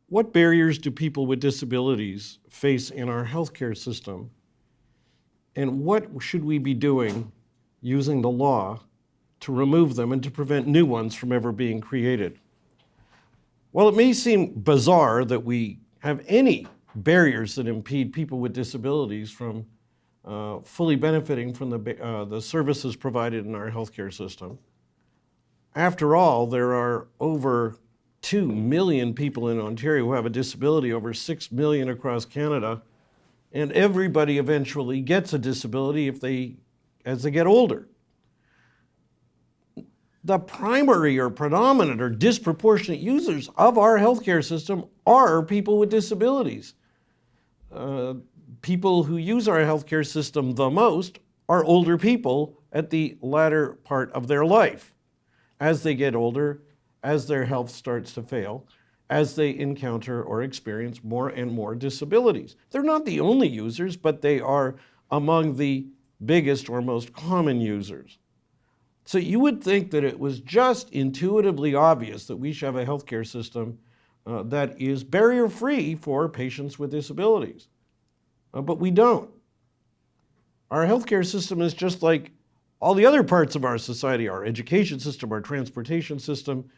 What barriers do people with disabilities face in our healthcare system? And what should we be doing using the law to remove them and to prevent new ones from ever being created? Well, it may seem bizarre that we have any barriers that impede people with disabilities from fully benefiting from the services provided in our healthcare system. After all, there are over 2 million people in Ontario who have a disability, over 6 million across Canada, and everybody eventually gets a disability as they get older. The primary or predominant or disproportionate users of our healthcare system are people with disabilities. People who use our healthcare system the most are older people at the latter part of their life. As they get older, as their health starts to fail, as they encounter or experience more and more disabilities. They're not the only users, but they are among the biggest or most common users. So you would think that it was just intuitively obvious that we should have a healthcare system that is barrier-free for patients with disabilities. But we don't. Our healthcare system is just like all the other parts of our society, our education system, our transportation system,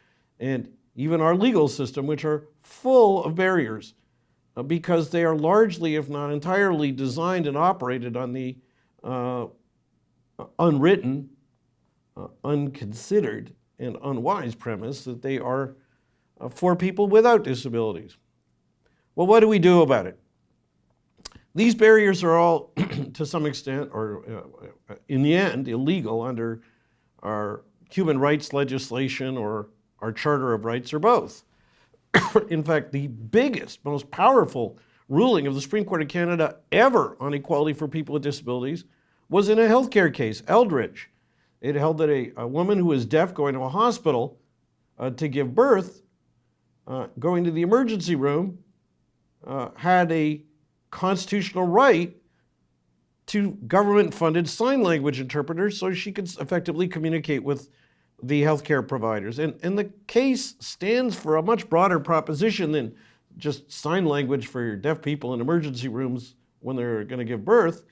and even our legal system, which are full of barriers because they are largely, if not entirely, designed and operated on the unwritten, unconsidered, and unwise premise that they are for people without disabilities. Well, what do we do about it? These barriers are all, to some extent, or in the end, illegal under our human rights legislation or our Charter of Rights, or both. In fact, the biggest, most powerful ruling of the Supreme Court of Canada ever on equality for people with disabilities was in a healthcare case, Eldridge. It held that a woman who was deaf going to a hospital to give birth, going to the emergency room, had a constitutional right to government-funded sign language interpreters so she could effectively communicate with the healthcare providers. And the case stands for a much broader proposition than just sign language for deaf people in emergency rooms when they're going to give birth.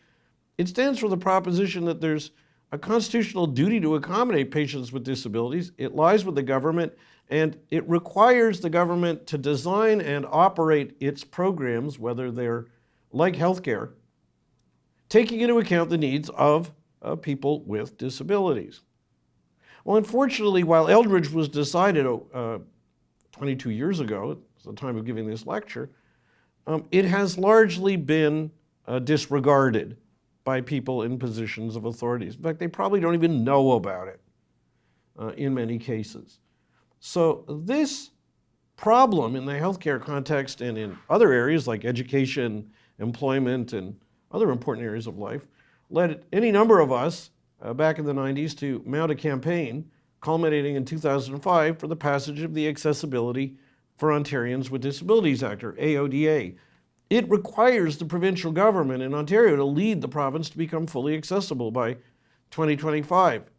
It stands for the proposition that there's a constitutional duty to accommodate patients with disabilities. It lies with the government, and it requires the government to design and operate its programs, whether they're like healthcare, taking into account the needs of people with disabilities. Well, unfortunately, while Eldridge was decided 22 years ago, at the time of giving this lecture, it has largely been disregarded by people in positions of authority. In fact, they probably don't even know about it in many cases. So this problem in the healthcare context and in other areas like education, employment, and other important areas of life led any number of us back in the 90s to mount a campaign culminating in 2005 for the passage of the Accessibility for Ontarians with Disabilities Act, or AODA. It requires the provincial government in Ontario to lead the province to become fully accessible by 2025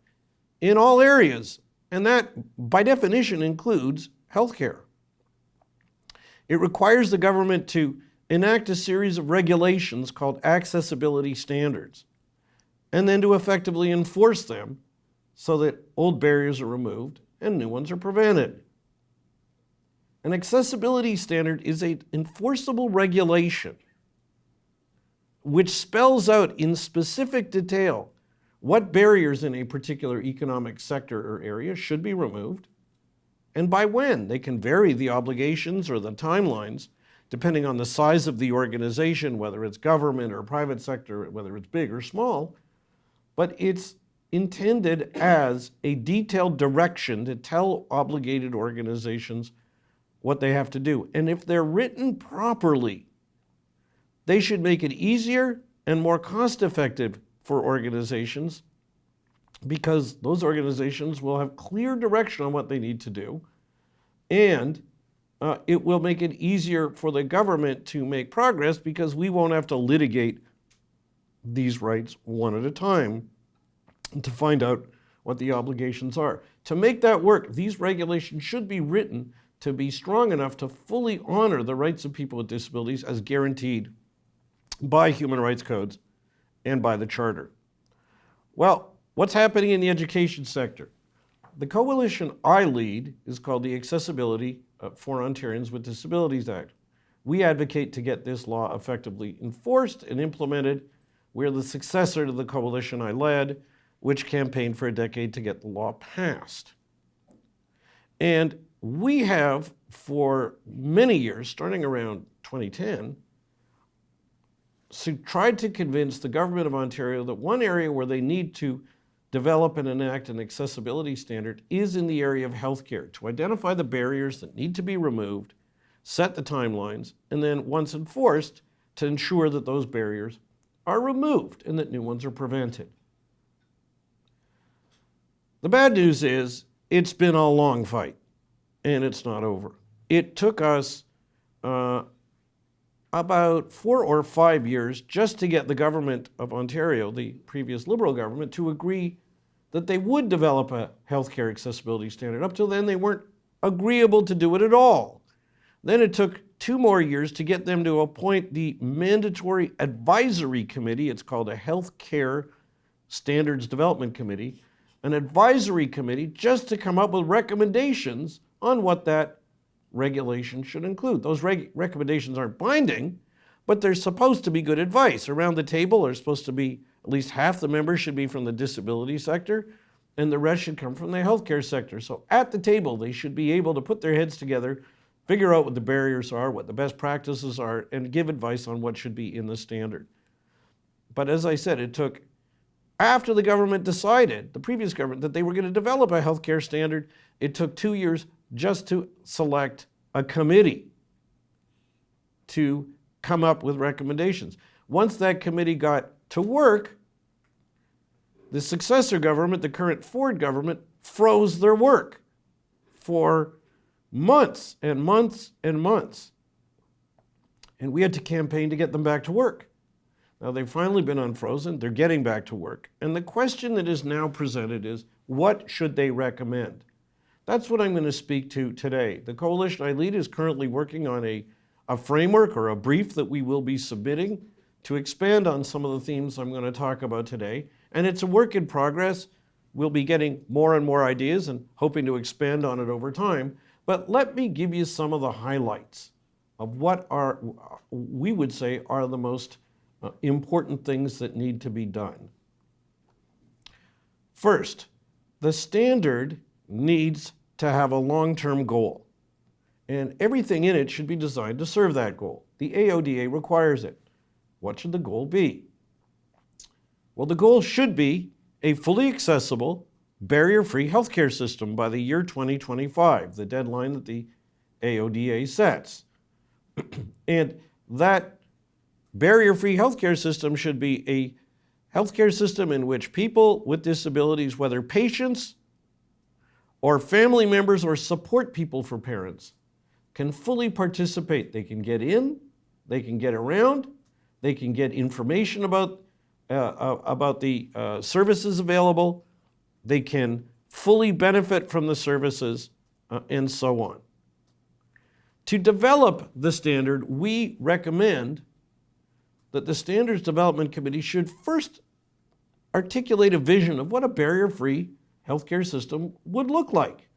in all areas, and that by definition includes healthcare. It requires the government to enact a series of regulations called accessibility standards, and then to effectively enforce them so that old barriers are removed and new ones are prevented. An accessibility standard is an enforceable regulation which spells out in specific detail what barriers in a particular economic sector or area should be removed and by when. They can vary the obligations or the timelines depending on the size of the organization, whether it's government or private sector, whether it's big or small, but it's intended as a detailed direction to tell obligated organizations what they have to do. And if they're written properly, they should make it easier and more cost-effective for organizations because those organizations will have clear direction on what they need to do, and it will make it easier for the government to make progress because we won't have to litigate these rights one at a time to find out what the obligations are. To make that work, these regulations should be written to be strong enough to fully honor the rights of people with disabilities as guaranteed by human rights codes and by the Charter. Well, what's happening in the education sector? The coalition I lead is called the Accessibility for Ontarians with Disabilities Act. We advocate to get this law effectively enforced and implemented. We're the successor to the coalition I led, which campaigned for a decade to get the law passed. And we have, for many years, starting around 2010, tried to convince the government of Ontario that one area where they need to develop and enact an accessibility standard is in the area of healthcare, to identify the barriers that need to be removed, set the timelines, and then once enforced, to ensure that those barriers are removed and that new ones are prevented. The bad news is it's been a long fight, and it's not over. It took us about 4 or 5 years just to get the government of Ontario, the previous Liberal government, to agree that they would develop a healthcare accessibility standard. Up till then, they weren't agreeable to do it at all. Then it took 2 more years to get them to appoint the mandatory advisory committee. It's called a Healthcare Standards Development Committee, an advisory committee just to come up with recommendations on what that regulation should include. Those recommendations aren't binding, but they're supposed to be good advice. Around the table are supposed to be at least half the members should be from the disability sector, and the rest should come from the healthcare sector. So at the table, they should be able to put their heads together, figure out what the barriers are, what the best practices are, and give advice on what should be in the standard. But as I said, it took, after the government decided, the previous government, that they were going to develop a healthcare standard, it took 2 years just to select a committee to come up with recommendations. Once that committee got to work, the successor government, the current Ford government, froze their work for months and months and months. And we had to campaign to get them back to work. Now they've finally been unfrozen, they're getting back to work. And the question that is now presented is, what should they recommend? That's what I'm going to speak to today. The coalition I lead is currently working on a framework or a brief that we will be submitting to expand on some of the themes I'm going to talk about today. And it's a work in progress. We'll be getting more and more ideas and hoping to expand on it over time. But let me give you some of the highlights of what we would say are the most important things that need to be done. First, the standard needs to have a long-term goal, and everything in it should be designed to serve that goal. The AODA requires it. What should the goal be? Well, the goal should be a fully accessible, barrier-free healthcare system by the year 2025, the deadline that the AODA sets. And that barrier-free healthcare system should be a healthcare system in which people with disabilities, whether patients or family members or support people for parents, can fully participate. They can get in, they can get around, they can get information about the services available, they can fully benefit from the services, and so on. To develop the standard, we recommend that the Standards Development Committee should first articulate a vision of what a barrier-free healthcare system would look like.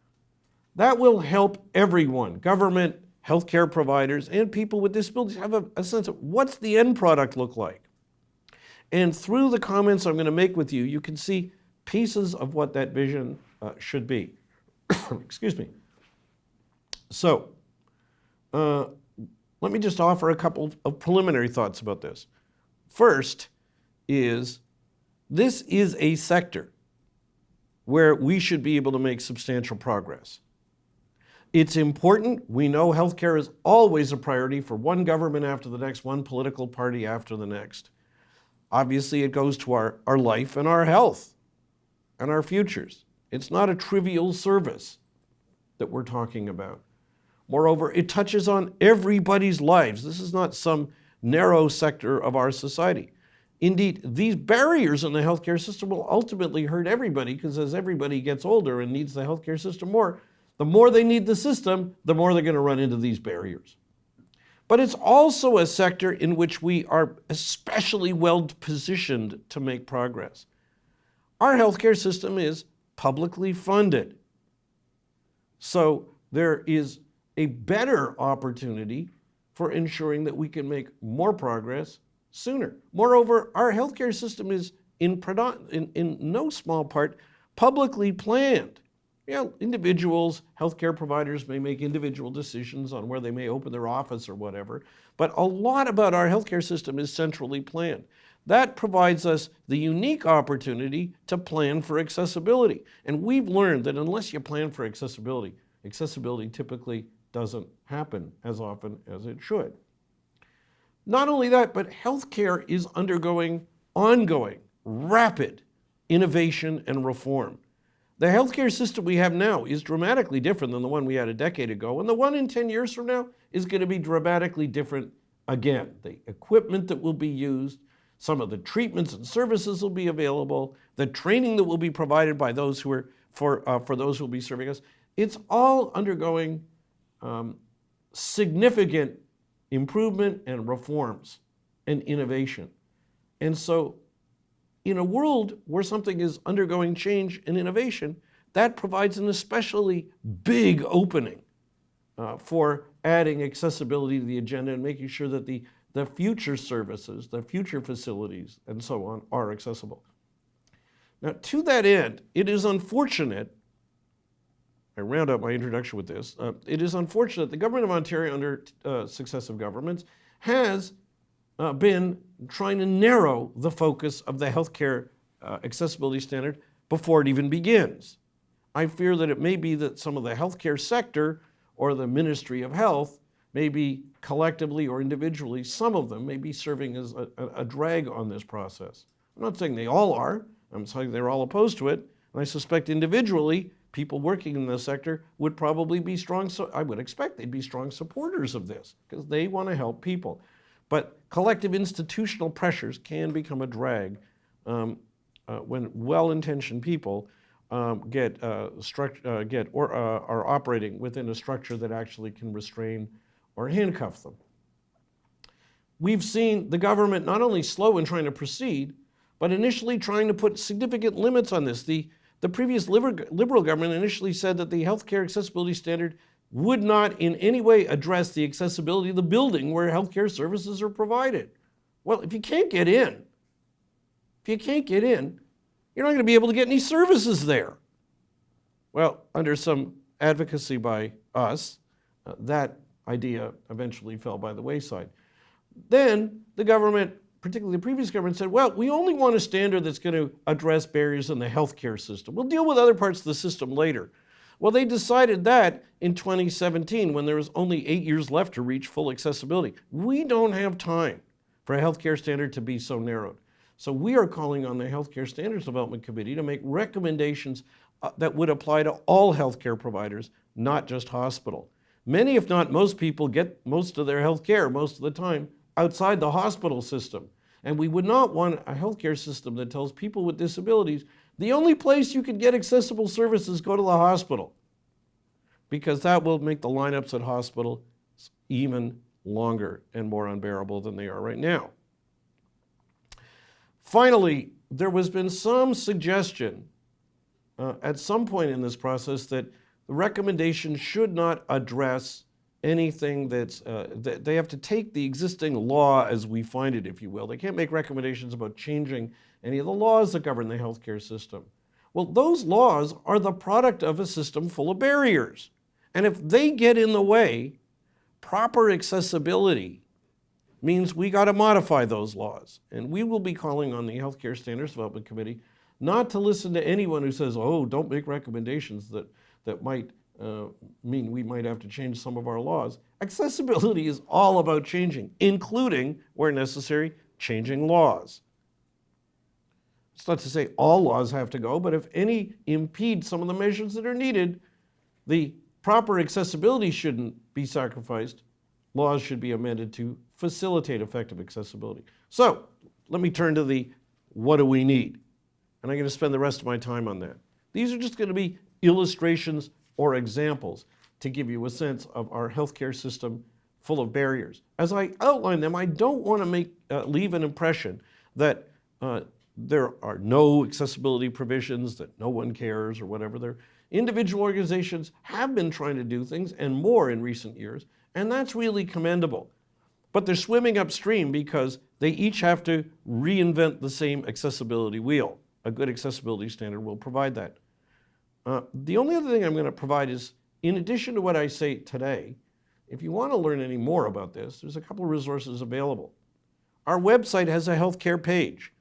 That will help everyone, government, healthcare providers, and people with disabilities have a sense of what's the end product look like. And through the comments I'm going to make with you, you can see pieces of what that vision should be. Excuse me. So, let me just offer a couple of preliminary thoughts about this. First is, this is a sector where we should be able to make substantial progress. It's important. We know healthcare is always a priority for one government after the next, one political party after the next. Obviously, it goes to our life and our health and our futures. It's not a trivial service that we're talking about. Moreover, it touches on everybody's lives. This is not some narrow sector of our society. Indeed, these barriers in the healthcare system will ultimately hurt everybody, because as everybody gets older and needs the healthcare system more, The more they need the system, the more they're going to run into these barriers. But it's also a sector in which we are especially well positioned to make progress. Our healthcare system is publicly funded. So there is a better opportunity for ensuring that we can make more progress sooner. Moreover, our healthcare system is in no small part publicly planned. You know, individuals, healthcare providers may make individual decisions on where they may open their office or whatever, but a lot about our healthcare system is centrally planned. That provides us the unique opportunity to plan for accessibility. And we've learned that unless you plan for accessibility, accessibility typically doesn't happen as often as it should. Not only that, but healthcare is undergoing ongoing, rapid innovation and reform. The healthcare system we have now is dramatically different than the one we had a decade ago, and the one in 10 years from now is going to be dramatically different again. The equipment that will be used, some of the treatments and services will be available, the training that will be provided by those who are for those who will be serving us. It's all undergoing significant improvement and reforms and innovation. And so in a world where something is undergoing change and innovation, that provides an especially big opening for adding accessibility to the agenda and making sure that the future services, the future facilities, and so on are accessible. Now, to that end, it is unfortunate, I round out my introduction with this, it is unfortunate the government of Ontario under successive governments has been trying to narrow the focus of the healthcare accessibility standard before it even begins. I fear that it may be that some of the healthcare sector or the Ministry of Health may be collectively or individually, some of them may be serving as a drag on this process. I'm not saying they all are, I'm saying they're all opposed to it, and I suspect individually people working in this sector would probably be strong, so I would expect they'd be strong supporters of this because they want to help people. But collective institutional pressures can become a drag when well-intentioned people are operating within a structure that actually can restrain or handcuff them. We've seen the government not only slow in trying to proceed, but initially trying to put significant limits on this. The previous Liberal government initially said that the healthcare accessibility standard would not in any way address the accessibility of the building where healthcare services are provided. Well, if you can't get in, you're not going to be able to get any services there. Well, under some advocacy by us, that idea eventually fell by the wayside. Then the government, particularly the previous government, said, well, we only want a standard that's going to address barriers in the healthcare system. We'll deal with other parts of the system later. Well, they decided that in 2017 when there was only 8 years left to reach full accessibility. We don't have time for a healthcare standard to be so narrowed. So we are calling on the Healthcare Standards Development Committee to make recommendations that would apply to all healthcare providers, not just hospital. Many, if not most people, get most of their health care most of the time outside the hospital system. And we would not want a healthcare system that tells people with disabilities, the only place you can get accessible services, go to the hospital. Because that will make the lineups at hospitals even longer and more unbearable than they are right now. Finally, there has been some suggestion at some point in this process that the recommendation should not address anything that's, they have to take the existing law as we find it, if you will. They can't make recommendations about changing any of the laws that govern the healthcare system. Well, those laws are the product of a system full of barriers. And if they get in the way, proper accessibility means we got to modify those laws. And we will be calling on the Healthcare Standards Development Committee not to listen to anyone who says, oh, don't make recommendations that might mean we might have to change some of our laws. Accessibility is all about changing, including, where necessary, changing laws. It's not to say all laws have to go, but if any impede some of the measures that are needed, the proper accessibility shouldn't be sacrificed. Laws should be amended to facilitate effective accessibility. So let me turn to the what do we need? And I'm going to spend the rest of my time on that. These are just going to be illustrations or examples to give you a sense of our healthcare system full of barriers. As I outline them, I don't want to leave an impression that there are no accessibility provisions, that no one cares or whatever. Individual organizations have been trying to do things and more in recent years, and that's really commendable. But they're swimming upstream because they each have to reinvent the same accessibility wheel. A good accessibility standard will provide that. The only other thing I'm going to provide is, in addition to what I say today, if you want to learn any more about this, there's a couple of resources available. Our website has a healthcare page,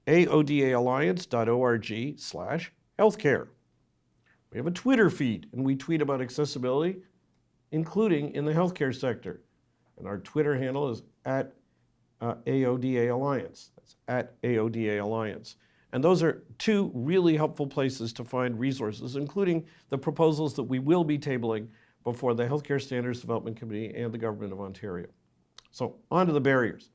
aodaalliance.org/healthcare. We have a Twitter feed, and we tweet about accessibility, including in the healthcare sector. And our Twitter handle is at AODA Alliance. That's at AODA Alliance. And those are two really helpful places to find resources, including the proposals that we will be tabling before the Healthcare Standards Development Committee and the Government of Ontario. So on to the barriers.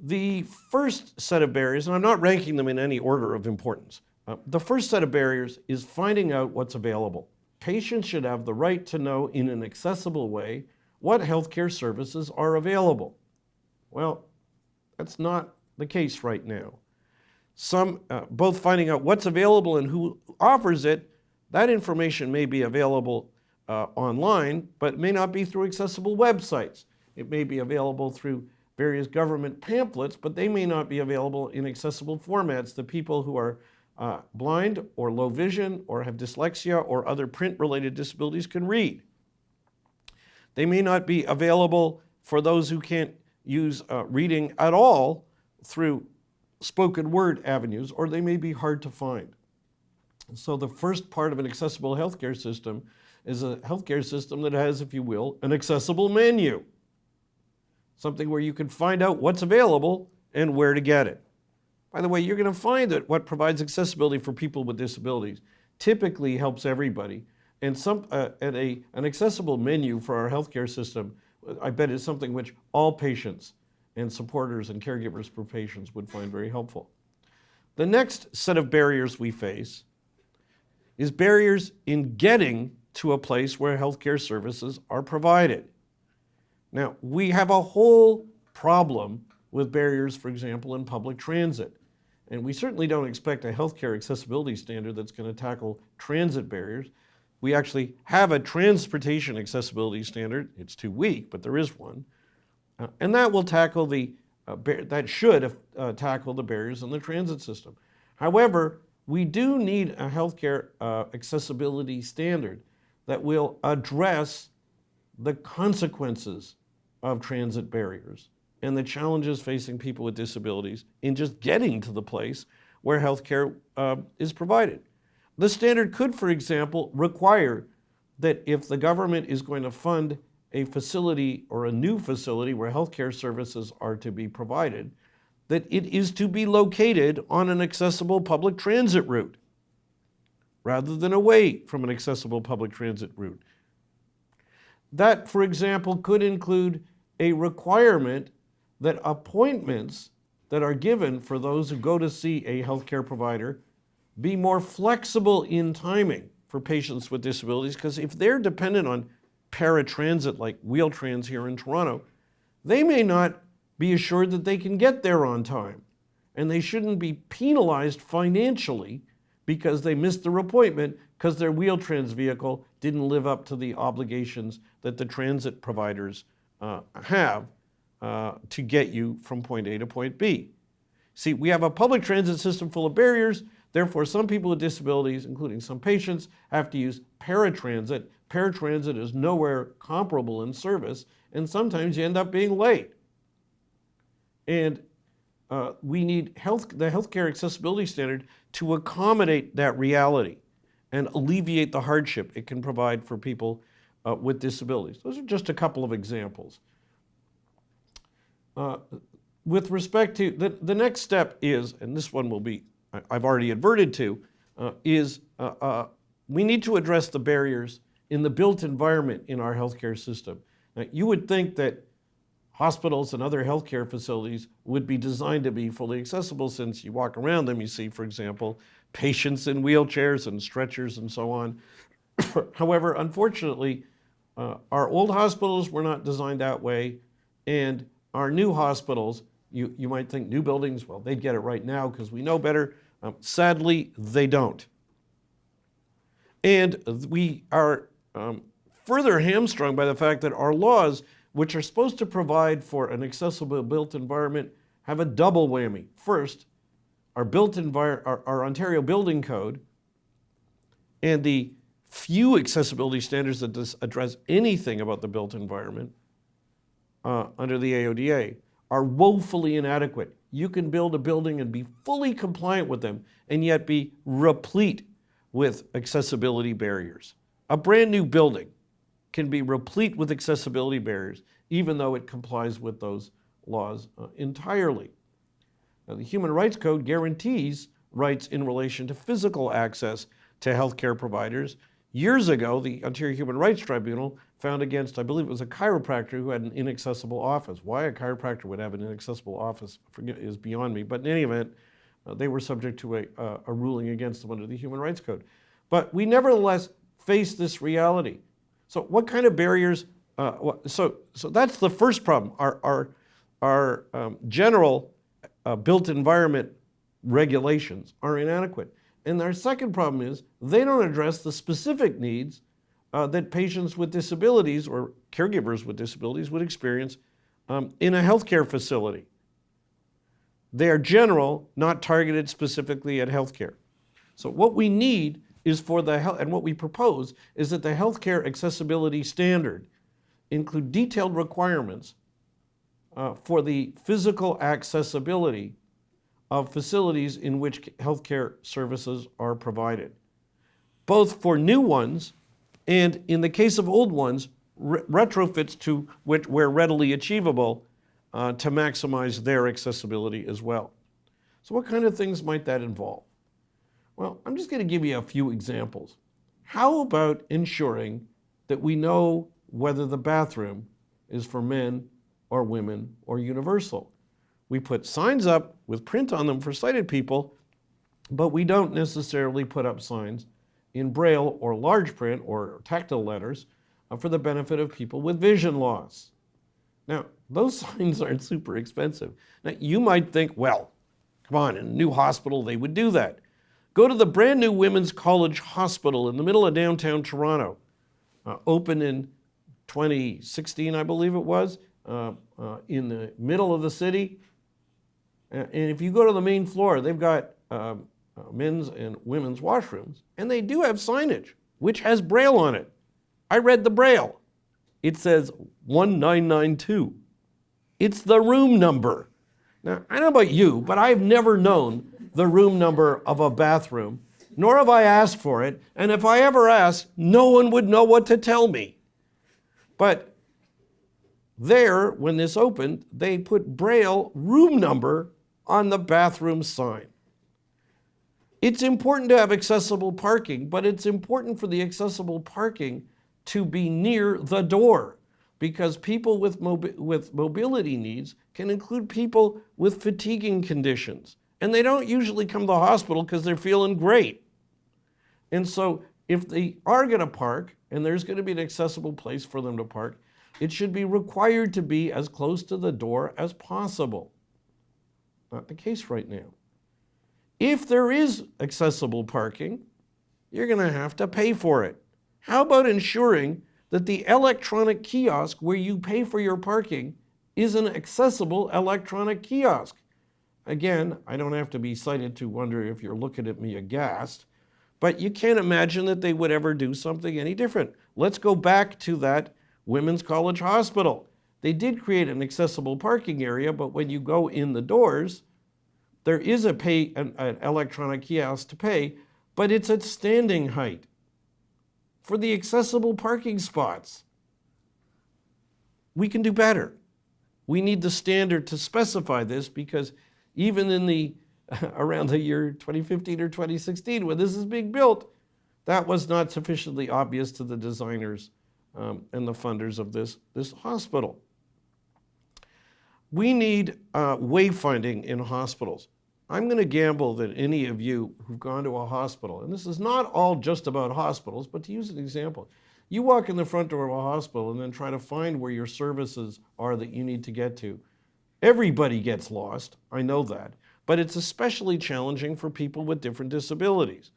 The first set of barriers, and I'm not ranking them in any order of importance, the first set of barriers is finding out what's available. Patients should have the right to know in an accessible way what healthcare services are available. Well, that's not the case right now. Both finding out what's available and who offers it, that information may be available online, but it may not be through accessible websites. It may be available through various government pamphlets, but they may not be available in accessible formats that people who are blind or low vision or have dyslexia or other print-related disabilities can read. They may not be available for those who can't use reading at all through spoken word avenues, or they may be hard to find. So the first part of an accessible healthcare system is a healthcare system that has, if you will, an accessible menu. Something where you can find out what's available and where to get it. By the way, you're going to find that what provides accessibility for people with disabilities typically helps everybody. And an accessible menu for our healthcare system, I bet, is something which all patients and supporters and caregivers for patients would find very helpful. The next set of barriers we face is barriers in getting to a place where healthcare services are provided. Now, we have a whole problem with barriers, for example, in public transit. And we certainly don't expect a healthcare accessibility standard that's going to tackle transit barriers. We actually have a transportation accessibility standard. It's too weak, but there is one. And that will tackle tackle the barriers in the transit system. However, we do need a healthcare accessibility standard that will address the consequences of transit barriers and the challenges facing people with disabilities in just getting to the place where healthcare is provided. The standard could, for example, require that if the government is going to fund a facility or a new facility where healthcare services are to be provided, that it is to be located on an accessible public transit route rather than away from an accessible public transit route. That, for example, could include a requirement that appointments that are given for those who go to see a healthcare provider be more flexible in timing for patients with disabilities, because if they're dependent on paratransit like Wheel-Trans here in Toronto, they may not be assured that they can get there on time. And they shouldn't be penalized financially because they missed their appointment because their Wheel-Trans vehicle didn't live up to the obligations that the transit providers have to get you from point A to point B. See, we have a public transit system full of barriers. Therefore, some people with disabilities, including some patients, have to use paratransit. Paratransit is nowhere comparable in service, and sometimes you end up being late. And we need the healthcare accessibility standard to accommodate that reality and alleviate the hardship it can provide for people with disabilities. Those are just a couple of examples. With respect to the next step is, and this one will be, I've already adverted to, is we need to address the barriers in the built environment in our healthcare system. Now, you would think that hospitals and other healthcare facilities would be designed to be fully accessible, since you walk around them, you see, for example, patients in wheelchairs and stretchers and so on. However, unfortunately, our old hospitals were not designed that way, and our new hospitals, you might think new buildings, well, they'd get it right now because we know better. Sadly, they don't. And we are further hamstrung by the fact that our laws, which are supposed to provide for an accessible built environment, have a double whammy. First, our Ontario Building Code and the few accessibility standards that address anything about the built environment under the AODA are woefully inadequate. You can build a building and be fully compliant with them and yet be replete with accessibility barriers. A brand new building can be replete with accessibility barriers even though it complies with those laws entirely. Now, the Human Rights Code guarantees rights in relation to physical access to healthcare providers. Years ago, the Ontario Human Rights Tribunal found against, I believe it was a chiropractor who had an inaccessible office. Why a chiropractor would have an inaccessible office is beyond me, but in any event, they were subject to a ruling against them under the Human Rights Code. But we nevertheless face this reality. So what kind of barriers, so that's the first problem. Our general built environment regulations are inadequate. And our second problem is they don't address the specific needs that patients with disabilities or caregivers with disabilities would experience in a healthcare facility. They are general, not targeted specifically at healthcare. So what we need is and what we propose is that the healthcare accessibility standard include detailed requirements for the physical accessibility of facilities in which healthcare services are provided, both for new ones and, in the case of old ones, retrofits to which where readily achievable to maximize their accessibility as well. So what kind of things might that involve? Well, I'm just going to give you a few examples. How about ensuring that we know whether the bathroom is for men or women or universal? We put signs up with print on them for sighted people, but we don't necessarily put up signs in Braille or large print or tactile letters for the benefit of people with vision loss. Now, those signs aren't super expensive. Now, you might think, well, come on, in a new hospital, they would do that. Go to the brand new Women's College Hospital in the middle of downtown Toronto, opened in 2016, I believe it was, in the middle of the city. And if you go to the main floor, they've got men's and women's washrooms, and they do have signage, which has Braille on it. I read the Braille. It says 1992. It's the room number. Now, I don't know about you, but I've never known the room number of a bathroom, nor have I asked for it, and if I ever asked, no one would know what to tell me. But there, when this opened, they put Braille room number on the bathroom sign. It's important to have accessible parking, but it's important for the accessible parking to be near the door, because people with mobility needs can include people with fatiguing conditions. And they don't usually come to the hospital because they're feeling great. And so if they are going to park, and there's going to be an accessible place for them to park, it should be required to be as close to the door as possible. Not the case right now. If there is accessible parking, you're going to have to pay for it. How about ensuring that the electronic kiosk where you pay for your parking is an accessible electronic kiosk? Again, I don't have to be cited to wonder if you're looking at me aghast, but you can't imagine that they would ever do something any different. Let's go back to that Women's College Hospital. They did create an accessible parking area, but when you go in the doors, there is an electronic kiosk to pay, but it's at standing height for the accessible parking spots. We can do better. We need the standard to specify this, because even in the around the year 2015 or 2016, when this is being built, that was not sufficiently obvious to the designers and the funders of this hospital. We need wayfinding in hospitals. I'm going to gamble that any of you who've gone to a hospital, and this is not all just about hospitals, but to use an example, you walk in the front door of a hospital and then try to find where your services are that you need to get to. Everybody gets lost, I know that, but it's especially challenging for people with different disabilities.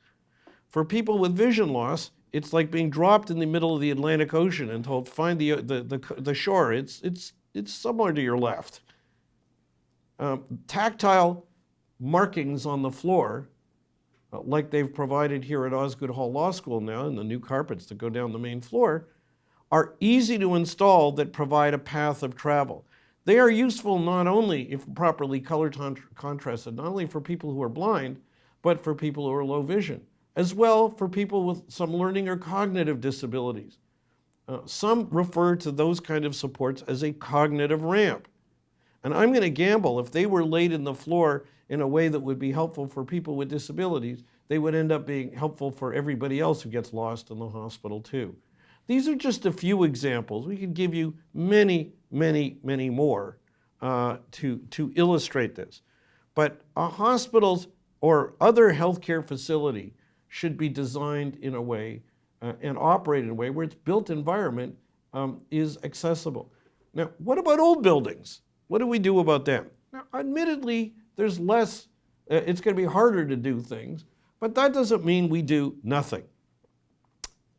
For people with vision loss, it's like being dropped in the middle of the Atlantic Ocean and told, find the shore. It's somewhere to your left. Tactile markings on the floor, like they've provided here at Osgoode Hall Law School now, and the new carpets that go down the main floor, are easy to install that provide a path of travel. They are useful not only, if properly color contrasted, not only for people who are blind, but for people who are low vision, as well for people with some learning or cognitive disabilities. Some refer to those kind of supports as a cognitive ramp. And I'm going to gamble if they were laid in the floor in a way that would be helpful for people with disabilities, they would end up being helpful for everybody else who gets lost in the hospital too. These are just a few examples. We could give you many, many, many more to illustrate this. But hospitals or other healthcare facility should be designed in a way and operate in a way where its built environment is accessible. Now, what about old buildings? What do we do about them? Now, admittedly, there's less, it's going to be harder to do things, but that doesn't mean we do nothing.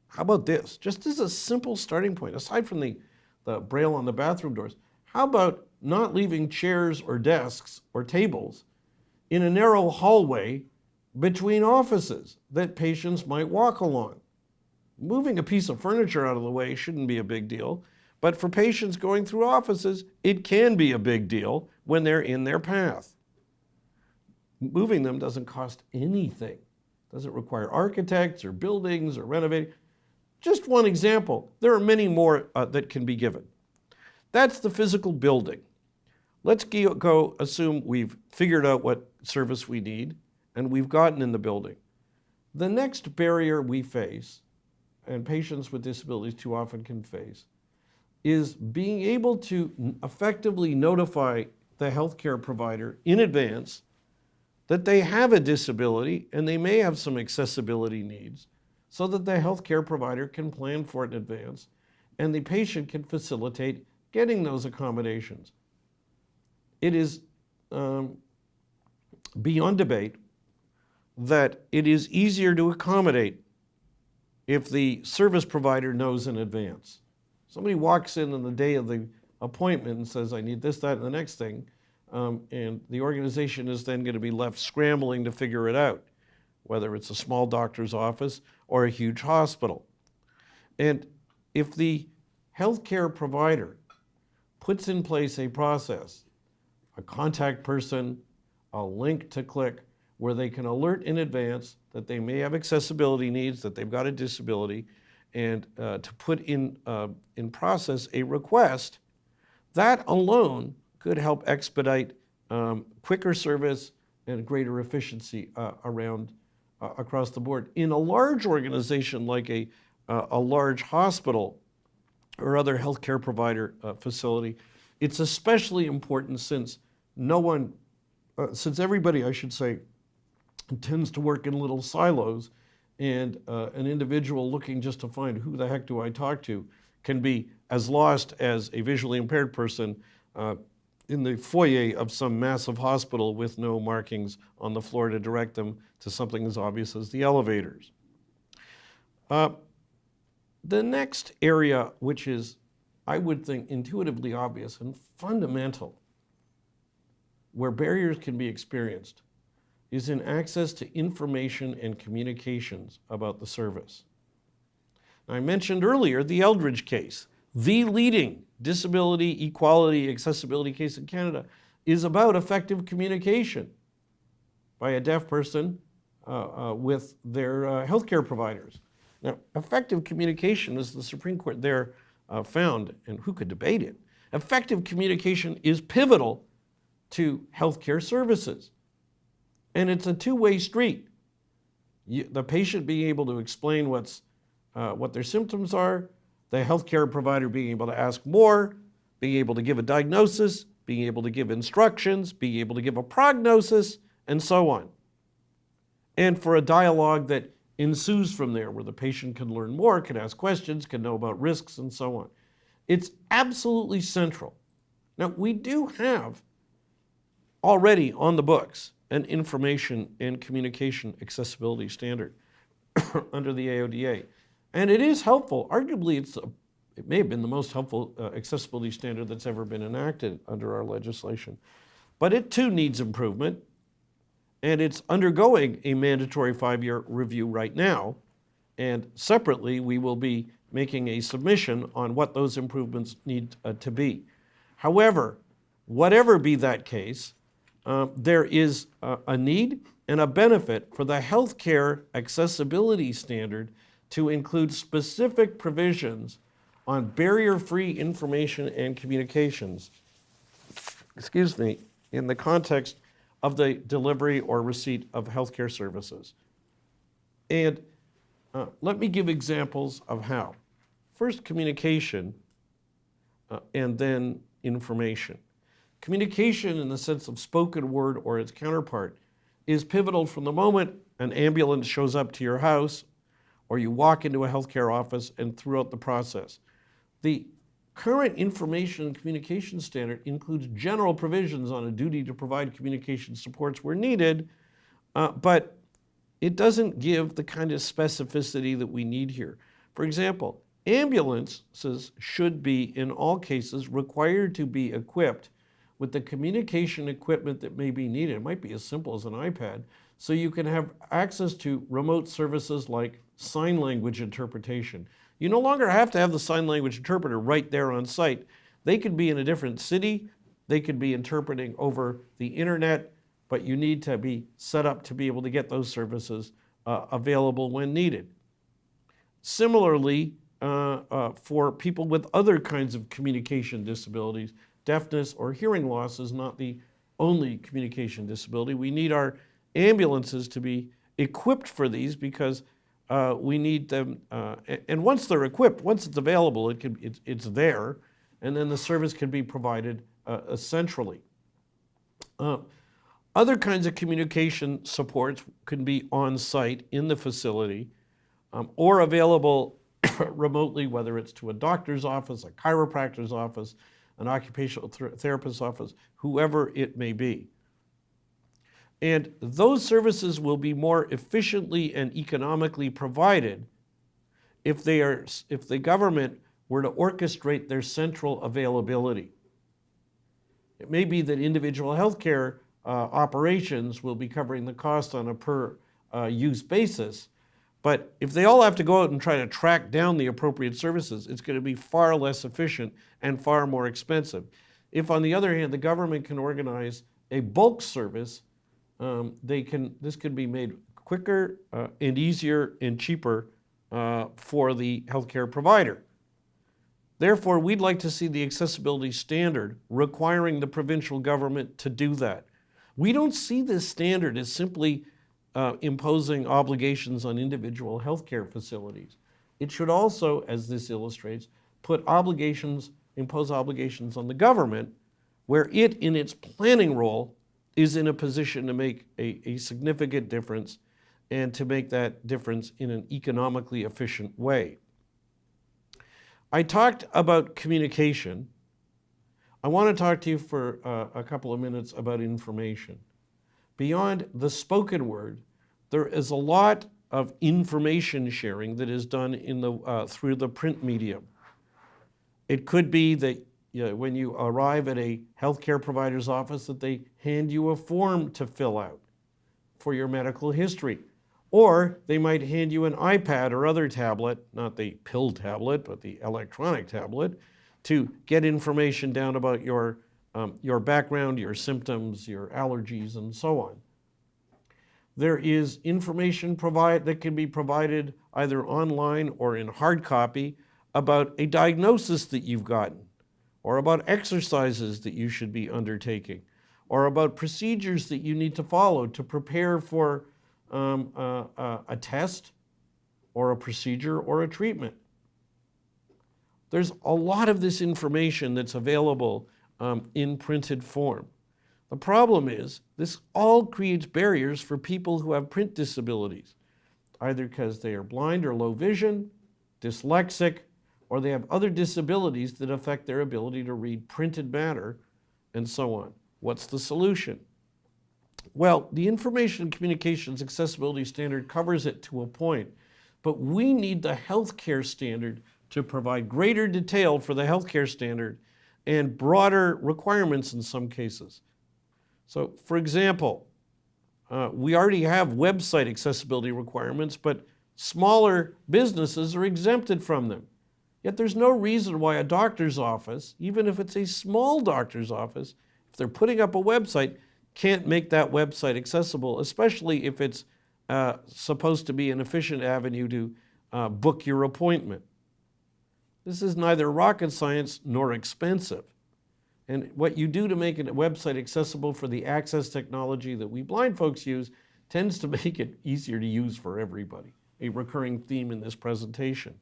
How about this? Just as a simple starting point, aside from the braille on the bathroom doors, how about not leaving chairs or desks or tables in a narrow hallway between offices that patients might walk along? Moving a piece of furniture out of the way shouldn't be a big deal, but for patients going through offices, it can be a big deal when they're in their path. Moving them doesn't cost anything. Doesn't require architects or buildings or renovating. Just one example. There are many more that can be given. That's the physical building. Let's go assume we've figured out what service we need and we've gotten in the building. The next barrier we face, and patients with disabilities too often can face, is being able to effectively notify the healthcare provider in advance that they have a disability and they may have some accessibility needs, so that the healthcare provider can plan for it in advance and the patient can facilitate getting those accommodations. It is beyond debate that it is easier to accommodate if the service provider knows in advance. Somebody walks in on the day of the appointment and says, I need this, that, and the next thing, and the organization is then going to be left scrambling to figure it out, whether it's a small doctor's office or a huge hospital. And if the healthcare provider puts in place a process, a contact person, a link to click, where they can alert in advance that they may have accessibility needs, that they've got a disability, and to put in process a request, that alone could help expedite quicker service and greater efficiency across the board. In a large organization like a large hospital or other healthcare provider facility, it's especially important since everybody, I should say, tends to work in little silos, and an individual looking just to find who the heck do I talk to can be as lost as a visually impaired person in the foyer of some massive hospital with no markings on the floor to direct them to something as obvious as the elevators. The next area, which is, I would think, intuitively obvious and fundamental, where barriers can be experienced, is in access to information and communications about the service. I mentioned earlier the Eldridge case. The leading disability, equality, accessibility case in Canada is about effective communication by a deaf person with their healthcare providers. Now, effective communication, as the Supreme Court there found, and who could debate it, effective communication is pivotal to healthcare services. And it's a two-way street. The patient being able to explain what their symptoms are, the healthcare provider being able to ask more, being able to give a diagnosis, being able to give instructions, being able to give a prognosis, and so on. And for a dialogue that ensues from there, where the patient can learn more, can ask questions, can know about risks, and so on. It's absolutely central. Now, we do have already on the books an information and communication accessibility standard under the AODA. And it is helpful. Arguably, it may have been the most helpful accessibility standard that's ever been enacted under our legislation. But it too needs improvement. And it's undergoing a mandatory 5-year review right now. And separately, we will be making a submission on what those improvements need to be. However, whatever be that case, there is a need and a benefit for the healthcare accessibility standard to include specific provisions on barrier-free information and communications, in the context of the delivery or receipt of healthcare services. And let me give examples of how. First, communication, and then information. Communication in the sense of spoken word or its counterpart is pivotal from the moment an ambulance shows up to your house or you walk into a healthcare office and throughout the process. The current information and communication standard includes general provisions on a duty to provide communication supports where needed, but it doesn't give the kind of specificity that we need here. For example, ambulances should be, in all cases, required to be equipped with the communication equipment that may be needed. It might be as simple as an iPad, so you can have access to remote services like sign language interpretation. You no longer have to have the sign language interpreter right there on site. They could be in a different city, they could be interpreting over the internet, but you need to be set up to be able to get those services available when needed. Similarly, for people with other kinds of communication disabilities, deafness or hearing loss is not the only communication disability. We need our ambulances to be equipped for these because we need them, and once they're equipped, once it's available, it's there, and then the service can be provided centrally. Other kinds of communication supports can be on site in the facility or available remotely, whether it's to a doctor's office, a chiropractor's office, an occupational therapist's office, whoever it may be. And those services will be more efficiently and economically provided if the government were to orchestrate their central availability. It may be that individual healthcare operations will be covering the cost on a per use basis, but if they all have to go out and try to track down the appropriate services, it's going to be far less efficient and far more expensive. If, on the other hand, the government can organize a bulk service, this can be made quicker and easier and cheaper for the healthcare provider. Therefore, we'd like to see the accessibility standard requiring the provincial government to do that. We don't see this standard as simply imposing obligations on individual healthcare facilities. It should also, as this illustrates, impose obligations on the government where it, in its planning role, is in a position to make a significant difference and to make that difference in an economically efficient way. I talked about communication. I want to talk to you for a couple of minutes about information. Beyond the spoken word, there is a lot of information sharing that is done through the print medium. It could be that when you arrive at a healthcare provider's office that they hand you a form to fill out for your medical history. Or they might hand you an iPad or other tablet, not the pill tablet, but the electronic tablet, to get information down about your background, your symptoms, your allergies, and so on. There is information that can be provided either online or in hard copy about a diagnosis that you've gotten, or about exercises that you should be undertaking, or about procedures that you need to follow to prepare for a test or a procedure or a treatment. There's a lot of this information that's available in printed form. The problem is this all creates barriers for people who have print disabilities, either because they are blind or low vision, dyslexic, or they have other disabilities that affect their ability to read printed matter, and so on. What's the solution? Well, the Information and Communications Accessibility Standard covers it to a point, but we need the healthcare standard to provide greater detail for the healthcare standard and broader requirements in some cases. So, for example, we already have website accessibility requirements, but smaller businesses are exempted from them. Yet there's no reason why a doctor's office, even if it's a small doctor's office, if they're putting up a website, can't make that website accessible, especially if it's supposed to be an efficient avenue to book your appointment. This is neither rocket science nor expensive. And what you do to make a website accessible for the access technology that we blind folks use tends to make it easier to use for everybody, a recurring theme in this presentation.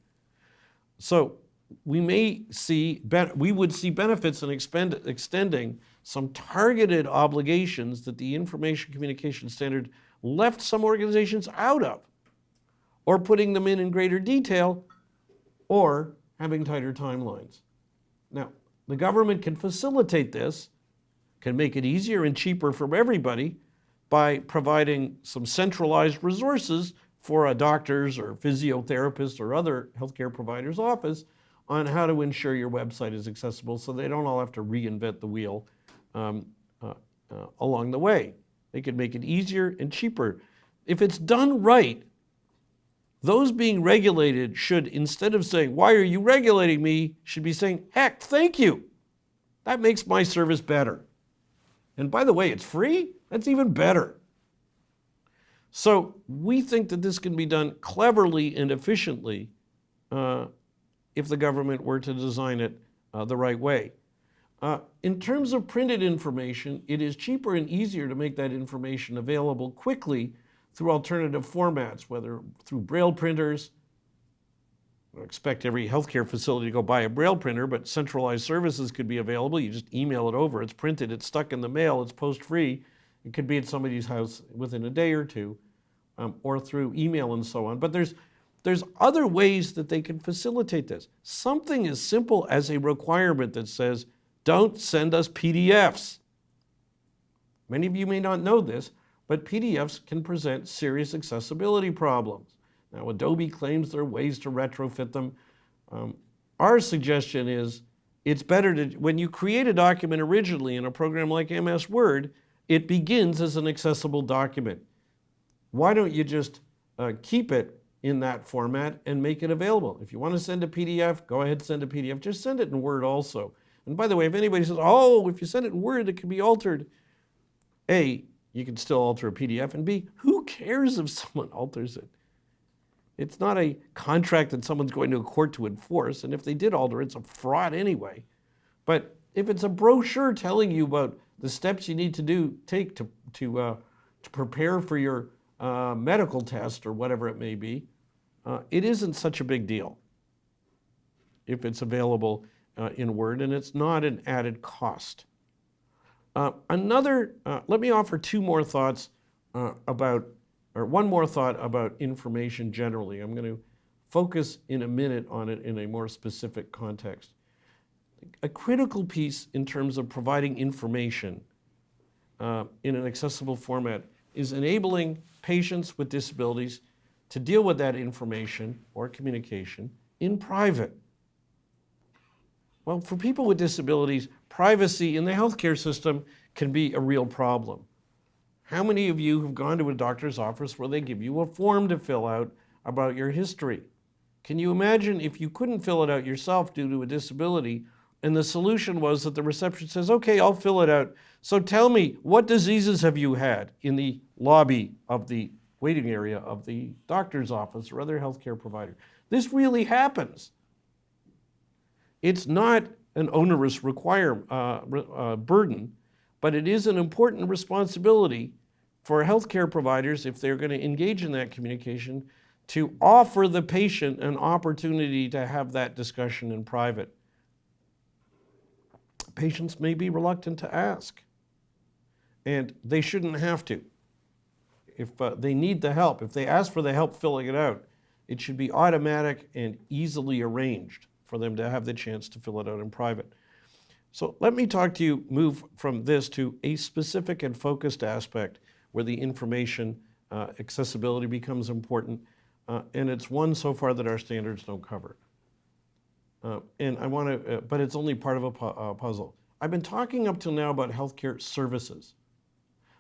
So we would see benefits in extending some targeted obligations that the Information Communication Standard left some organizations out of, or putting them in greater detail, or having tighter timelines. Now, the government can facilitate this, can make it easier and cheaper for everybody by providing some centralized resources for a doctor's or physiotherapist or other healthcare provider's office on how to ensure your website is accessible so they don't all have to reinvent the wheel along the way. They could make it easier and cheaper. If it's done right, those being regulated should, instead of saying, "Why are you regulating me?" should be saying, "Heck, thank you. That makes my service better. And by the way, it's free? That's even better." So we think that this can be done cleverly and efficiently if the government were to design it the right way. In terms of printed information, it is cheaper and easier to make that information available quickly through alternative formats, whether through Braille printers. I don't expect every healthcare facility to go buy a Braille printer, but centralized services could be available. You just email it over, it's printed, it's stuck in the mail, it's post-free. It could be at somebody's house within a day or two, or through email and so on. But there's other ways that they can facilitate this. Something as simple as a requirement that says, "Don't send us PDFs." Many of you may not know this, but PDFs can present serious accessibility problems. Now, Adobe claims there are ways to retrofit them. Our suggestion is it's better to, when you create a document originally in a program like MS Word, it begins as an accessible document. Why don't you just keep it in that format and make it available? If you want to send a PDF, go ahead and send a PDF. Just send it in Word also. And by the way, if anybody says, "Oh, if you send it in Word, it can be altered," A, you can still alter a PDF, and B, who cares if someone alters it? It's not a contract that someone's going to a court to enforce, and if they did alter it, it's a fraud anyway. But if it's a brochure telling you about the steps you need to take to prepare for your medical test or whatever it may be, it isn't such a big deal if it's available in Word, and it's not an added cost. Let me offer one more thought about information generally. I'm going to focus in a minute on it in a more specific context. A critical piece in terms of providing information in an accessible format is enabling patients with disabilities to deal with that information or communication in private. Well, for people with disabilities, privacy in the healthcare system can be a real problem. How many of you have gone to a doctor's office where they give you a form to fill out about your history? Can you imagine if you couldn't fill it out yourself due to a disability, and the solution was that the receptionist says, "Okay, I'll fill it out. So tell me, what diseases have you had?" in the lobby of the waiting area of the doctor's office or other healthcare provider. This really happens. It's not an onerous burden, but it is an important responsibility for healthcare providers, if they're going to engage in that communication, to offer the patient an opportunity to have that discussion in private. Patients may be reluctant to ask. And they shouldn't have to. If they need the help, if they ask for the help filling it out, it should be automatic and easily arranged for them to have the chance to fill it out in private. So let me talk to you, move from this to a specific and focused aspect where the information accessibility becomes important, and it's one so far that our standards don't cover. And I want to, but it's only part of a puzzle. I've been talking up till now about healthcare services,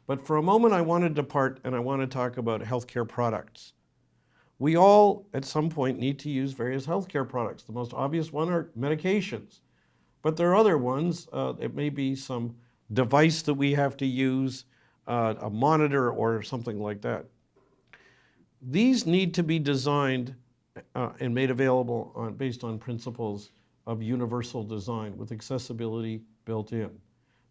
but for a moment I want to depart and I want to talk about healthcare products. We all, at some point, need to use various healthcare products. The most obvious one are medications, but there are other ones. It may be some device that we have to use, a monitor or something like that. These need to be designed and made available based on principles of universal design with accessibility built in.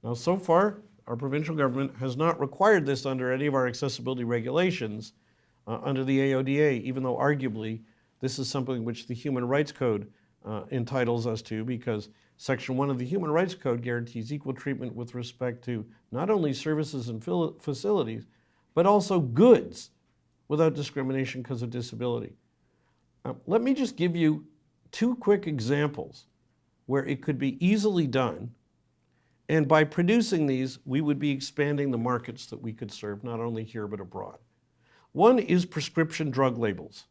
Now, so far, our provincial government has not required this under any of our accessibility regulations under the AODA, even though arguably this is something which the Human Rights Code entitles us to, because Section 1 of the Human Rights Code guarantees equal treatment with respect to not only services and facilities, but also goods without discrimination because of disability. Let me just give you two quick examples where it could be easily done, and by producing these, we would be expanding the markets that we could serve, not only here but abroad. One is prescription drug labels.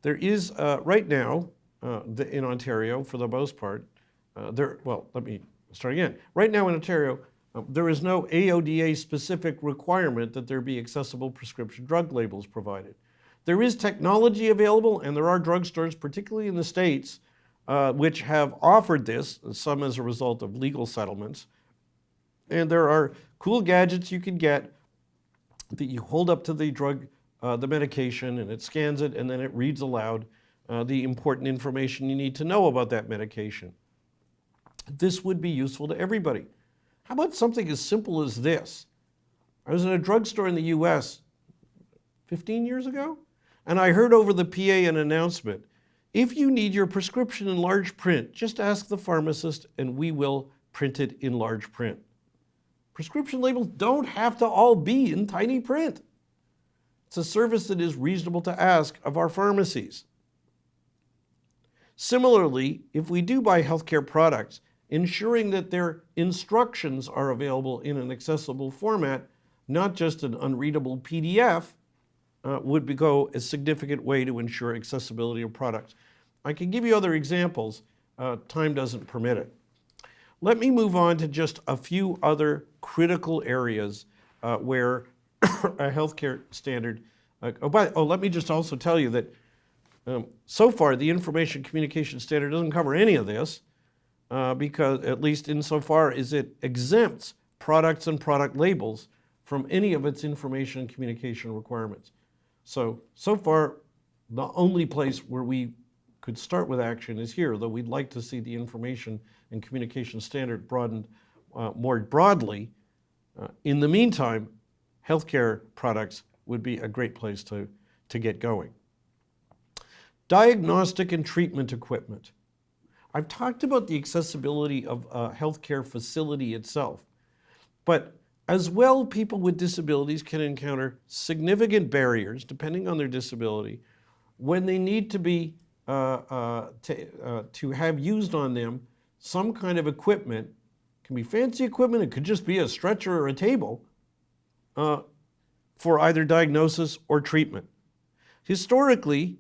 There is, right now, in Ontario, for the most part, let me start again. Right now in Ontario, there is no AODA-specific requirement that there be accessible prescription drug labels provided. There is technology available, and there are drugstores, particularly in the States, which have offered this, some as a result of legal settlements. And there are cool gadgets you can get that you hold up to the drug, the medication, and it scans it, and then it reads aloud the important information you need to know about that medication. This would be useful to everybody. How about something as simple as this? I was in a drugstore in the US 15 years ago, and I heard over the PA an announcement: if you need your prescription in large print, just ask the pharmacist and we will print it in large print. Prescription labels don't have to all be in tiny print. It's a service that is reasonable to ask of our pharmacies. Similarly, if we do buy healthcare products, ensuring that their instructions are available in an accessible format, not just an unreadable PDF, would go a significant way to ensure accessibility of products. I can give you other examples. Time doesn't permit it. Let me move on to just a few other critical areas where a healthcare standard. Let me just also tell you that so far the information communication standard doesn't cover any of this because, at least insofar as it exempts products and product labels from any of its information and communication requirements. So far, the only place where we could start with action is here, though we'd like to see the information and communication standard broadened more broadly. In the meantime, healthcare products would be a great place to get going. Diagnostic and treatment equipment. I've talked about the accessibility of a healthcare facility itself, but as well, people with disabilities can encounter significant barriers, depending on their disability, when they need to be to have used on them some kind of equipment. It can be fancy equipment, it could just be a stretcher or a table for either diagnosis or treatment. Historically,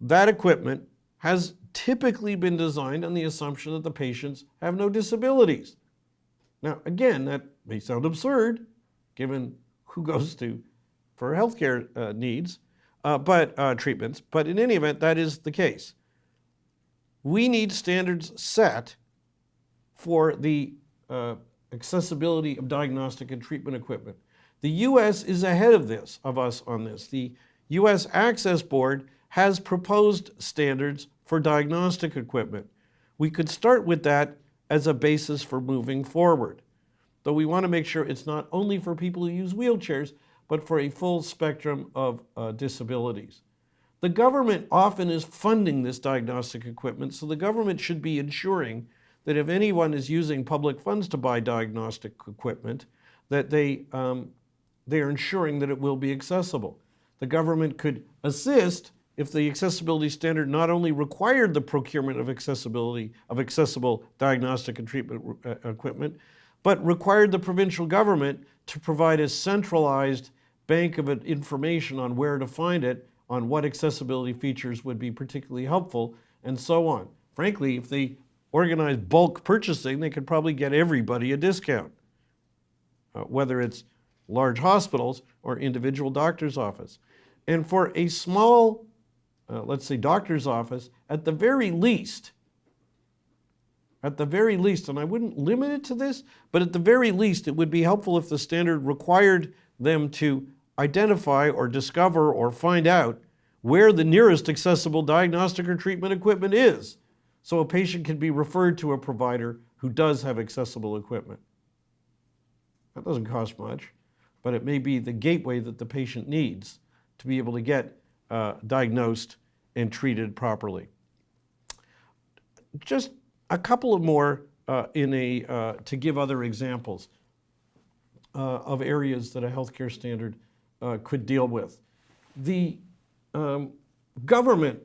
that equipment has typically been designed on the assumption that the patients have no disabilities. Now, again, that may sound absurd, given who goes for healthcare needs, treatments, but in any event, that is the case. We need standards set for the accessibility of diagnostic and treatment equipment. The U.S. is ahead of us on this. The U.S. Access Board has proposed standards for diagnostic equipment. We could start with that as a basis for moving forward, though we want to make sure it's not only for people who use wheelchairs, but for a full spectrum of disabilities. The government often is funding this diagnostic equipment, so the government should be ensuring that if anyone is using public funds to buy diagnostic equipment, that they are ensuring that it will be accessible. The government could assist if the accessibility standard not only required the procurement of accessible diagnostic and treatment equipment, but required the provincial government to provide a centralized bank of information on where to find it, on what accessibility features would be particularly helpful, and so on. Frankly, if they organized bulk purchasing, they could probably get everybody a discount, whether it's large hospitals or individual doctor's office. And for a small, let's say doctor's office, at the very least, and I wouldn't limit it to this, but at the very least, it would be helpful if the standard required them to identify or discover or find out where the nearest accessible diagnostic or treatment equipment is, so a patient can be referred to a provider who does have accessible equipment. That doesn't cost much, but it may be the gateway that the patient needs to be able to get diagnosed and treated properly. Just a couple of more to give other examples of areas that a healthcare standard could deal with. The government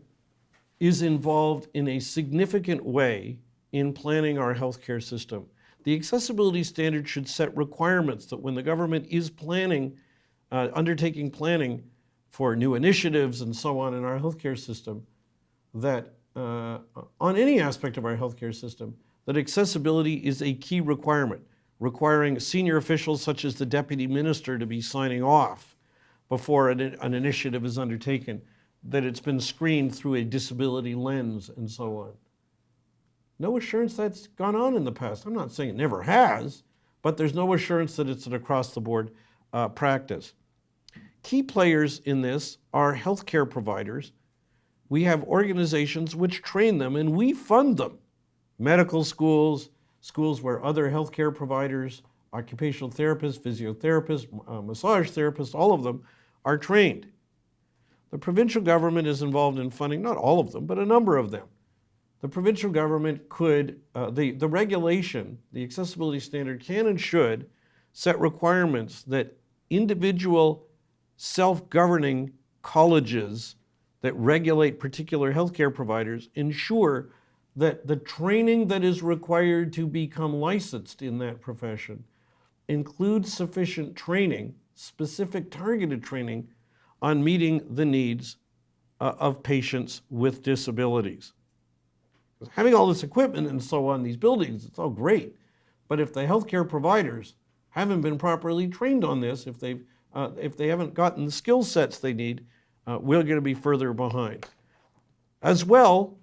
is involved in a significant way in planning our healthcare system. The accessibility standard should set requirements that when the government is planning, undertaking planning for new initiatives and so on in our healthcare system, that on any aspect of our healthcare system, that accessibility is a key requirement, requiring senior officials such as the deputy minister to be signing off before an initiative is undertaken, that it's been screened through a disability lens and so on. No assurance that's gone on in the past. I'm not saying it never has, but there's no assurance that it's an across-the-board practice. Key players in this are healthcare providers. We have organizations which train them, and we fund them. Medical schools, schools where other healthcare providers, occupational therapists, physiotherapists, massage therapists, all of them are trained. The provincial government is involved in funding, not all of them, but a number of them. The provincial government could, the regulation, the accessibility standard can and should set requirements that individual self-governing colleges that regulate particular healthcare providers ensure that the training that is required to become licensed in that profession includes sufficient training, specific targeted training, on meeting the needs of patients with disabilities. Having all this equipment and so on in these buildings, it's all great, but if the healthcare providers haven't been properly trained on this, if they haven't gotten the skill sets they need, we're going to be further behind. As well,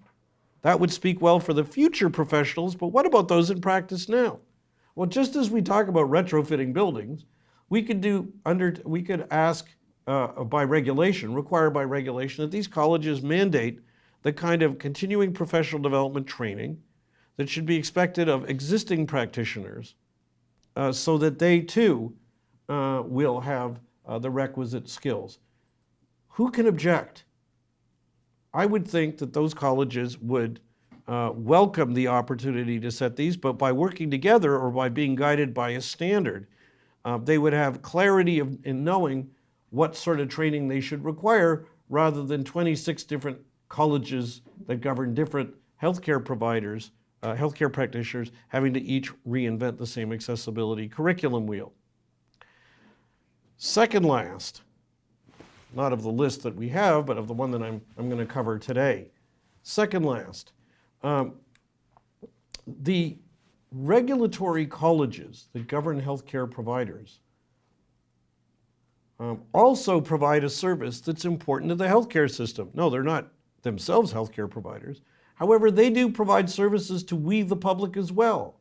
that would speak well for the future professionals, but what about those in practice now? Well, just as we talk about retrofitting buildings, we could ask by regulation, require by regulation, that these colleges mandate the kind of continuing professional development training that should be expected of existing practitioners so that they too will have the requisite skills. Who can object? I would think that those colleges would welcome the opportunity to set these, but by working together or by being guided by a standard, they would have clarity in knowing what sort of training they should require rather than 26 different colleges that govern different healthcare providers, healthcare practitioners, having to each reinvent the same accessibility curriculum wheel. Second last, not of the list that we have, but of the one that I'm going to cover today. Second last, the regulatory colleges that govern healthcare providers also provide a service that's important to the healthcare system. No, they're not themselves healthcare providers. However, they do provide services to we, the public, as well.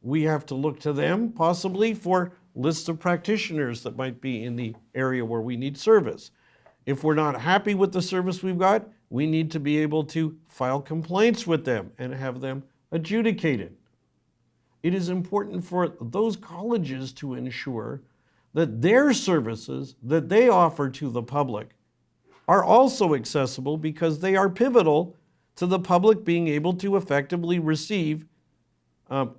We have to look to them possibly for lists of practitioners that might be in the area where we need service. If we're not happy with the service we've got, we need to be able to file complaints with them and have them adjudicated. It is important for those colleges to ensure that their services that they offer to the public are also accessible because they are pivotal to the public being able to effectively receive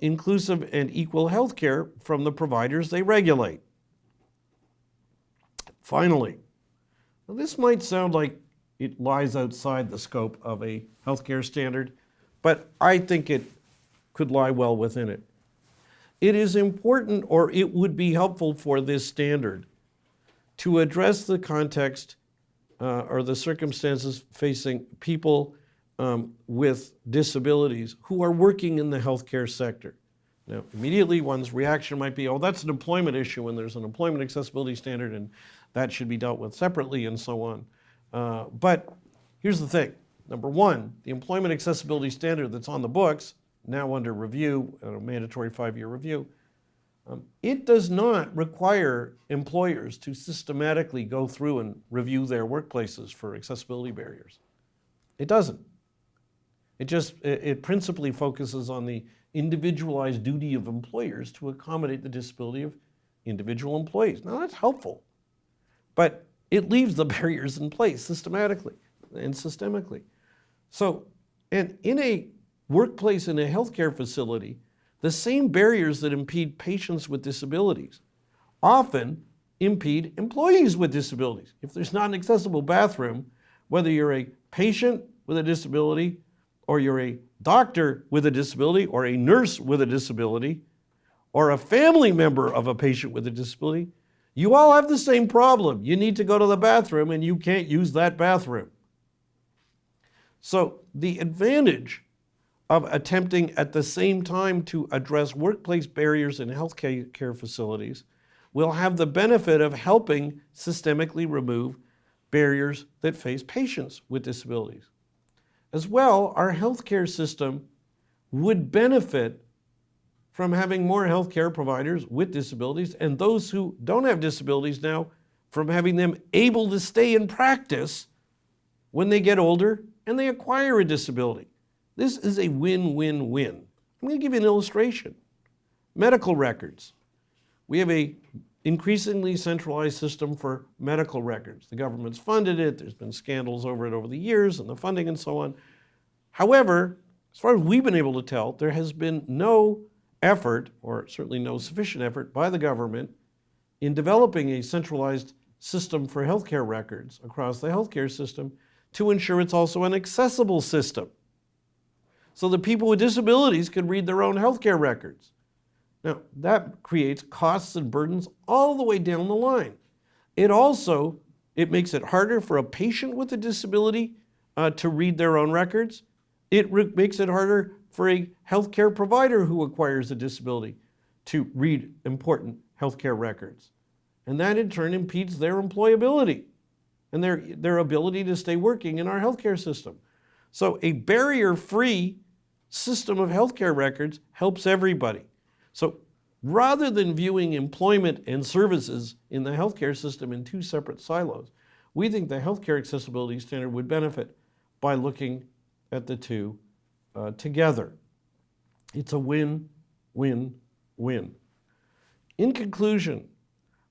inclusive and equal health care from the providers they regulate. Finally, now this might sound like it lies outside the scope of a healthcare standard, but I think it could lie well within it. It is important, or it would be helpful for this standard to address the context or the circumstances facing people with disabilities who are working in the healthcare sector. Now, immediately one's reaction might be, oh, that's an employment issue and there's an employment accessibility standard and that should be dealt with separately and so on. But here's the thing. Number one, the employment accessibility standard that's on the books, now under review, a mandatory 5-year review, it does not require employers to systematically go through and review their workplaces for accessibility barriers. It doesn't. It principally focuses on the individualized duty of employers to accommodate the disability of individual employees. Now that's helpful, but it leaves the barriers in place systematically and systemically. So, and in a workplace, in a healthcare facility, the same barriers that impede patients with disabilities often impede employees with disabilities. If there's not an accessible bathroom, whether you're a patient with a disability, or you're a doctor with a disability, or a nurse with a disability, or a family member of a patient with a disability, you all have the same problem. You need to go to the bathroom and you can't use that bathroom. So the advantage of attempting at the same time to address workplace barriers in healthcare facilities will have the benefit of helping systemically remove barriers that face patients with disabilities. As well, our healthcare system would benefit from having more healthcare providers with disabilities, and those who don't have disabilities now from having them able to stay in practice when they get older and they acquire a disability. This is a win-win-win. I'm going to give you an illustration. Medical records. We have an increasingly centralized system for medical records. The government's funded it. There's been scandals over it over the years and the funding and so on. However, as far as we've been able to tell, there has been no effort, or certainly no sufficient effort, by the government in developing a centralized system for healthcare records across the healthcare system to ensure it's also an accessible system, so that people with disabilities can read their own healthcare records. Now, that creates costs and burdens all the way down the line. It makes it harder for a patient with a disability to read their own records. It makes it harder for a healthcare provider who acquires a disability to read important healthcare records. And that in turn impedes their employability and their ability to stay working in our healthcare system. So a barrier-free system of healthcare records helps everybody. So rather than viewing employment and services in the healthcare system in two separate silos, we think the healthcare accessibility standard would benefit by looking at the two together. It's a win-win-win. In conclusion,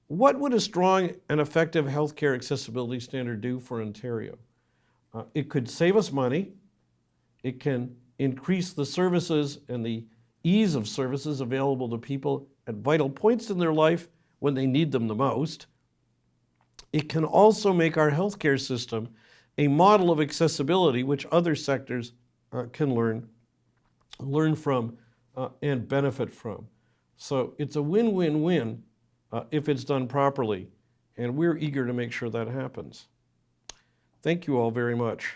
what would a strong and effective healthcare accessibility standard do for Ontario? It could save us money. It can increase the services and the ease of services available to people at vital points in their life when they need them the most. It can also make our healthcare system a model of accessibility which other sectors can learn from and benefit from. So it's a win-win-win if it's done properly, and we're eager to make sure that happens. Thank you all very much.